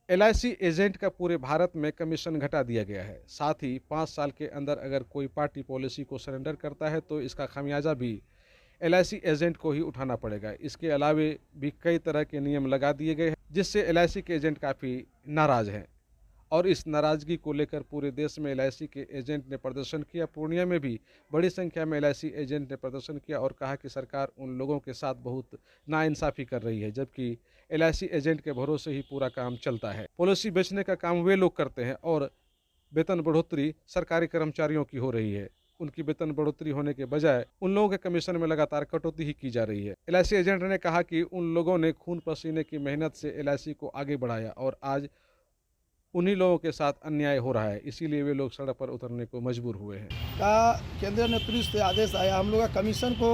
LIC agent का पूरे भारत में कमीशन घटा दिया गया है। साथ ही 5 साल के अंदर अगर कोई पार्टी पॉलिसी को सरेंडर करता है तो इसका खामियाजा भी एलआईसी एजेंट को ही उठाना पड़ेगा। इसके अलावे भी कई तरह के नियम लगा दिए गए हैं जिससे एलआईसी के एजेंट काफ़ी नाराज़ हैं और इस नाराज़गी को लेकर पूरे देश में एलआईसी के एजेंट ने प्रदर्शन किया। पूर्णिया में भी बड़ी संख्या में एलआईसी एजेंट ने प्रदर्शन किया और कहा कि सरकार उन लोगों के साथ बहुत नाइंसाफ़ी कर रही है, जबकि एलआईसी एजेंट के भरोसे ही पूरा काम चलता है। पॉलिसी बेचने का काम वे लोग करते हैं और वेतन बढ़ोतरी सरकारी कर्मचारियों की हो रही है। उनकी वेतन बढ़ोतरी होने के बजाय उन लोगों के कमीशन में लगातार कटौती ही की जा रही है। एलआईसी एजेंट ने कहा कि उन लोगों ने खून पसीने की मेहनत से एलआईसी को आगे बढ़ाया और आज उन्हीं लोगों के साथ अन्याय हो रहा है, इसीलिए वे लोग सड़क पर उतरने को मजबूर हुए हैं। केंद्रीय नेतृत्व से आदेश आया, हम लोग का कमीशन को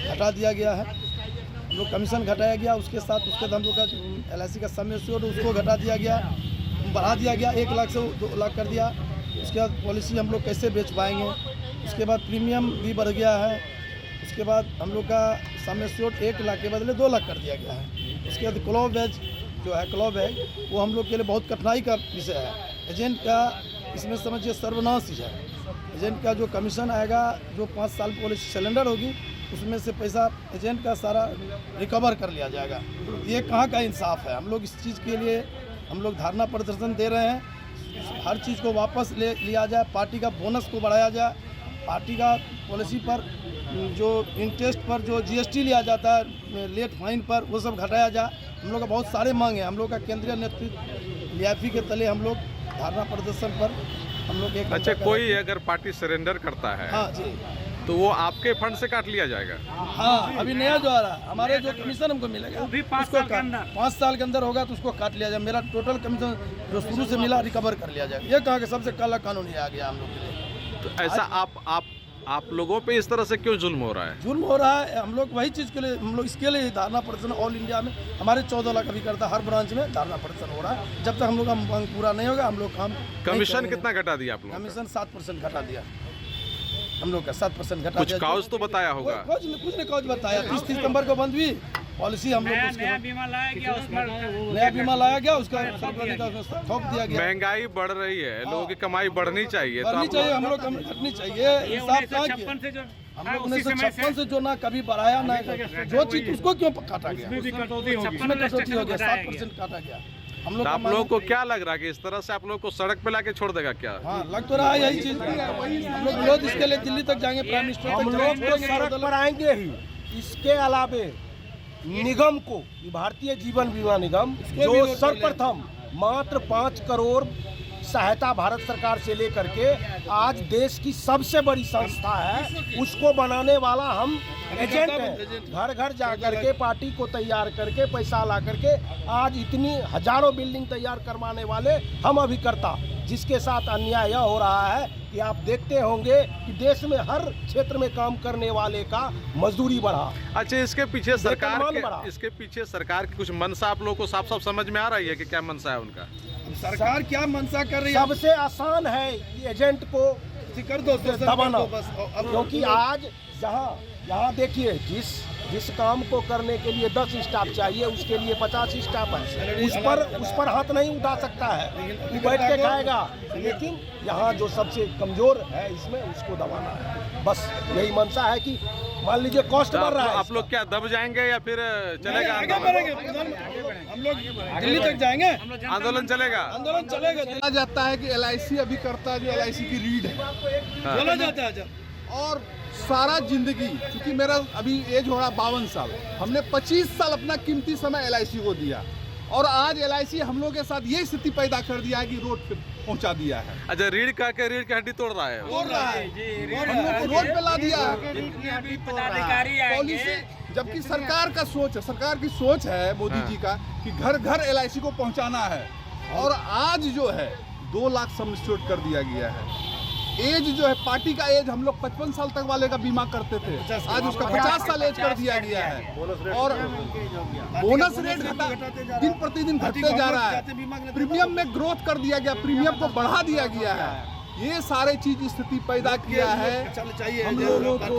घटा दिया गया है। हम लोग कमीशन घटाया गया, उसके साथ उसके हम लोग का एलआईसी का समय उसको घटा दिया गया, बढ़ा दिया गया, 1 लाख से 2 लाख कर दिया। उसके बाद पॉलिसी हम लोग कैसे बेच पाएंगे। उसके बाद प्रीमियम भी बढ़ गया है। उसके बाद हम लोग का समय 1 लाख के बदले 2 लाख कर दिया गया है। उसके बाद क्लॉवेज जो है क्लॉब है वो हम लोग के लिए बहुत कठिनाई का विषय है। एजेंट का इसमें समझिए सर्वनाश ही है। एजेंट का जो कमीशन आएगा, जो 5 साल पॉलिसी सिलेंडर होगी, उसमें से पैसा एजेंट का सारा रिकवर कर लिया जाएगा। ये कहाँ का इंसाफ है। हम लोग इस चीज़ के लिए हम लोग धरना प्रदर्शन दे रहे हैं। हर चीज़ को वापस लिया जाए, पार्टी का बोनस को बढ़ाया जाए, पार्टी का पॉलिसी पर जो इंटरेस्ट पर जो जीएसटी लिया जाता है लेट फाइन पर, वो सब घटाया जाए। हम लोग का बहुत सारे मांग हैं। हम लोग का केंद्रीय नेतृत्व लियाफी के तले हम लोग धरना प्रदर्शन पर हम लोग एक अच्छा, कोई अगर पार्टी सरेंडर करता है, हाँ जी, तो वो आपके फंड से काट लिया जाएगा? हाँ, अभी नया जो आ रहा है, हमारे जो कमीशन हमको मिलेगा उसको 5 साल के अंदर होगा तो उसको काट लिया जाए। मेरा टोटल कमीशन जो शुरू से मिला रिकवर कर लिया जाएगा। ये कहा कि सबसे काला कानून आ गया हम लोग के लिए। तो ऐसा आप लोगों पे इस तरह से क्यों जुल्म हो रहा है? जुल्म हो रहा है। हम लोग वही चीज़ के लिए, हम लोग इसके लिए धरना प्रदर्शन ऑल इंडिया में हमारे 14 लाख अभी करता, हर ब्रांच में धरना प्रदर्शन हो रहा है। जब तक हम लोग का मांग पूरा नहीं होगा हम लोग काम। कमीशन कितना घटा दिया आप लोग? कमीशन 7% घटा दिया हम लोग का, 7% घटा कुछ दिया। काउज तो बताया होगा? कुछ नहीं काउज बताया। 30 सितंबर को बंद हुई पॉलिसी। हम लोग नया बीमा लाया गया, नया बीमा लाया गया, उसका थोप दिया गया। महंगाई बढ़ रही है, लोगों की कमाई बढ़नी चाहिए, बढ़नी चाहिए, हम लोग घटनी चाहिए। इंसाफ कहाँ किया? हम लोग 1956 से जो ना कभी बढ़ाया ना जो चीज उसको क्यों काटा गया, उसमें कटौती हो गया, 7% काटा गया। हम लोग आप लोगों को क्या लग रहा है कि इस तरह से आप लोग को सड़क पे लाके छोड़ देगा क्या? हाँ, लग तो रहा है यही चीज। हम लोग विरोध इसके लिए दिल्ली तक जाएंगे, प्राइम मिनिस्टर हम लोग तो सड़क पर आएंगे ही। इसके अलावे निगम को, भारतीय जीवन बीमा निगम जो सर्वप्रथम मात्र 5 करोड़ सहायता भारत सरकार से लेकर के आज देश की सबसे बड़ी संस्था है, उसको बनाने वाला हम एजेंट हैं। घर घर जा करके पार्टी को तैयार करके पैसा ला करके आज इतनी हजारों बिल्डिंग तैयार करवाने वाले हम अभिकर्ता, जिसके साथ अन्याय यह हो रहा है कि आप देखते होंगे कि देश में हर क्षेत्र में काम करने वाले का मजदूरी बढ़ा। अच्छा, इसके पीछे सरकार की कुछ मंशा आप लोगों को साफ साफ समझ में आ रही है कि क्या मंशा है उनका? सरकार क्या मंशा कर रही है? सबसे आसान है एजेंट को कर दो, दबाना, क्योंकि आज यहाँ देखिए जिस काम को करने के लिए 10 स्टाफ चाहिए उसके लिए 50 स्टाफ है। उस पर हाथ नहीं उठा सकता है, वो बैठ के खाएगा। लेकिन यहाँ जो सबसे कमजोर है इसमें उसको दबाना है। बस यही मंशा है कि मान लीजिए कॉस्ट बढ़ रहा है। आप लोग क्या दब जाएंगे या फिर चलेगा? हम लोग दिल्ली तक जाएंगे, आंदोलन चलेगा। आंदोलन चलेगा। बोला जाता है कि एलआईसी अभी करता जो एलआईसी की रीड है, बोला जाता है जब, और सारा जिंदगी, क्योंकि मेरा अभी एज हो रहा 52 साल, हमने 25 साल अपना कीमती समय एलआईसी को दिया और आज एलआईसी हम लोग के साथ ये स्थिति पैदा कर दिया है कि रोड पे पहुंचा दिया है। अच्छा, रीढ़ का के रीढ़ की हड्डी तोड़ रहा है, हम लोग को रोड पे ला दिया है पॉलिसी। जबकि सरकार का सोच है, सरकार की सोच है मोदी जी का कि घर घर एलआईसी को पहुंचाना है, और आज जो है 2 लाख सब्सिट्यूट कर दिया गया है। एज जो है पार्टी का एज हम लोग 55 साल तक वाले का बीमा करते थे, आज उसका 50 साल एज कर दिया गया है। और बोनस रेट दिन प्रतिदिन घटते जा रहा है। प्रीमियम में ग्रोथ कर दिया गया, प्रीमियम को बढ़ा दिया गया है। ये सारे चीज स्थिति पैदा किया है हम लोगों को,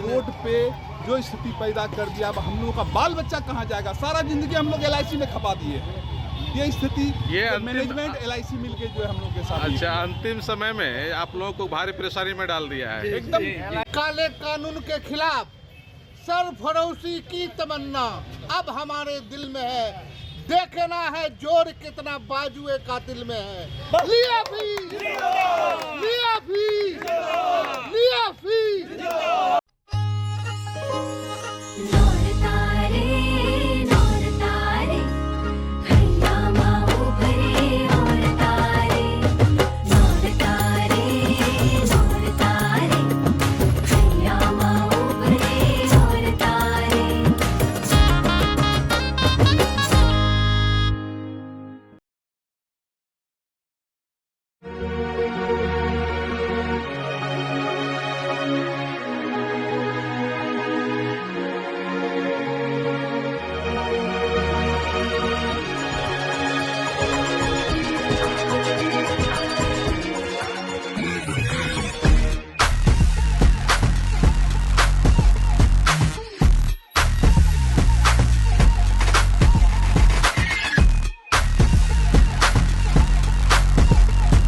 रोड पे जो स्थिति पैदा कर दिया। अब हम लोगों का बाल बच्चा कहाँ जाएगा? सारा जिंदगी हम लोग एलआईसी में खपा दिए। ये स्थिति ये अंतिम- मैनेजमेंट LIC मिलके जो है हम लोग के साथ अच्छा, अंतिम समय में आप लोगों को भारी परेशानी में डाल दिया है। एकदम काले कानून के खिलाफ सरफरोशी की तमन्ना अब हमारे दिल में है। देखना है जोर कितना बाजुए कातिल में है। लिया भी